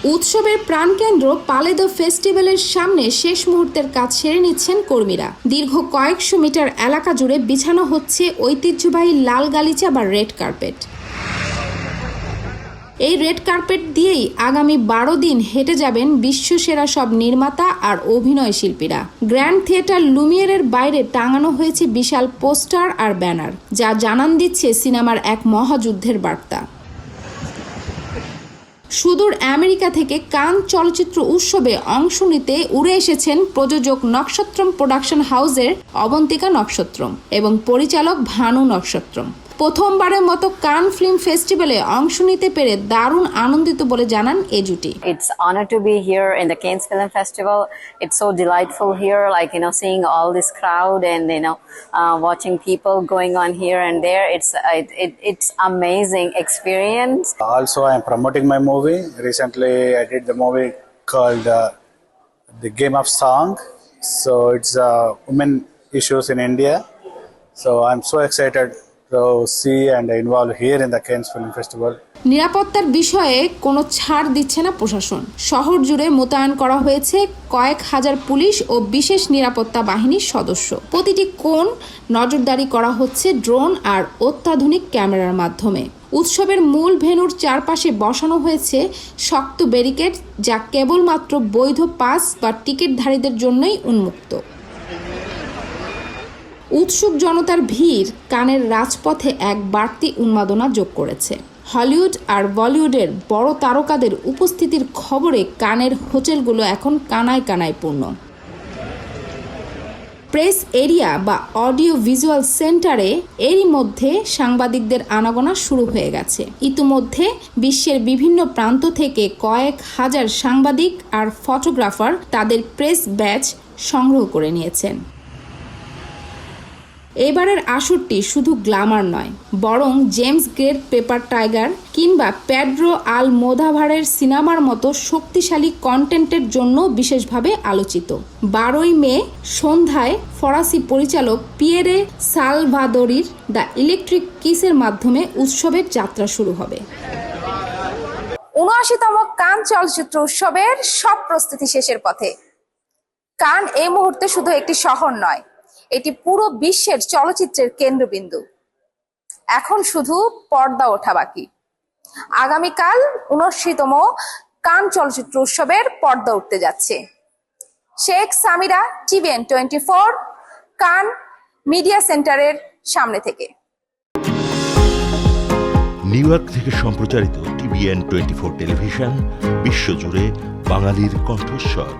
উৎসবের প্রাণকেন্দ্র পালেদো ফেস্টিভ্যালের সামনে শেষ মুহূর্তের কাজ সেরে নিচ্ছেন কর্মীরা। দীর্ঘ কয়েকশো মিটার এলাকা জুড়ে বিছানো হচ্ছে ঐতিহ্যবাহী লাল গালিচা বা রেড কার্পেট। এই রেড কার্পেট দিয়েই আগামী 12 দিন হেঁটে যাবেন বিশ্বসেরা সব নির্মাতা আর অভিনয় শিল্পীরা। গ্র্যান্ড থিয়েটার লুমিয়ারের বাইরে টাঙানো হয়েছে বিশাল পোস্টার আর ব্যানার, যা জানান দিচ্ছে সিনেমার এক মহাযুদ্ধের বার্তা। সুদূর আমেরিকা থেকে কান চলচ্চিত্র উৎসবে অংশ নিতে উড়ে এসেছেন প্রযোজক নক্ষত্রম প্রোডাকশন হাউসের অবন্তিকা নক্ষত্রম এবং পরিচালক ভানু নক্ষত্রম। প্রথমবারের মতো কান ফিল্ম ফেস্টিভ্যালে অংশ নিতে পেরে দারুণ আনন্দিত বলে জানান এই জুটি। It's honor to be here in the Cannes Film Festival. It's so delightful here, like seeing all this crowd and watching people going on here and there. It's amazing experience. Also, I am promoting my movie. Recently, I did the movie called The Game of Song. So it's women issues in India. So I'm so excited to see and involve here in the Cannes Film Festival. নিরাপত্তার বিষয়ে কোনো ছাড় দিচ্ছে না প্রশাসন। শহর জুড়ে মোতায়েন করা হয়েছে কয়েক হাজার পুলিশ ও বিশেষ নিরাপত্তা বাহিনীর সদস্য। প্রতিটি কোণ নজরদারি করা হচ্ছে ড্রোন আর অত্যাধুনিক ক্যামেরার মাধ্যমে। উৎসবের মূল ভেন্যুর চারপাশে বসানো হয়েছে শক্ত ব্যারিকেড, যা কেবলমাত্র বৈধ পাস বা টিকিটধারীদের জন্যই উন্মুক্ত। উৎসুক জনতার ভিড় কানের রাজপথে এক বাড়তি উন্মাদনা যোগ করেছে। হলিউড আর বলিউডের বড় তারকাদের উপস্থিতির খবরে কানের হোটেলগুলো এখন কানায় কানায় পূর্ণ। প্রেস এরিয়া বা অডিও ভিজুয়াল সেন্টারে এরই মধ্যে সাংবাদিকদের আনাগোনা শুরু হয়ে গেছে। ইতিমধ্যে বিশ্বের বিভিন্ন প্রান্ত থেকে কয়েক হাজার সাংবাদিক আর ফটোগ্রাফার তাদের প্রেস ব্যাজ সংগ্রহ করে নিয়েছেন। এবারের আসরটি শুধু গ্ল্যামার নয়, বরং জেমস গ্রের পেপার টাইগার কিংবা পেড্রো আলমোদোভারের সিনেমার মতো শক্তিশালী কন্টেন্টের জন্য বিশেষভাবে আলোচিত। 12ই মে সন্ধ্যায় ফরাসি পরিচালক পিয়েরে সালভাদোরির দ্য ইলেকট্রিক কিসের মাধ্যমে উৎসবের যাত্রা শুরু হবে। ৭৯তম কান চলচ্চিত্র উৎসবের সব প্রস্তুতি শেষের পথে। কান এই মুহূর্তে শুধু একটি শহর নয়, এটি পুরো বিশ্বের চলচ্চিত্রের কেন্দ্রবিন্দু। এখন শুধু পর্দা ওঠা বাকি। আগামীকাল ৭৯তম কান চলচ্চিত্র উৎসবের পর্দা উঠতে যাচ্ছে। শেখ সামিরা, TVN 24, কান মিডিয়া সেন্টারের সামনে থেকে। নিউ ইয়র্ক থেকে সম্প্রচারিত TVN 24 টেলিভিশন বিশ্বজুড়ে বাঙালির কণ্ঠস্বর।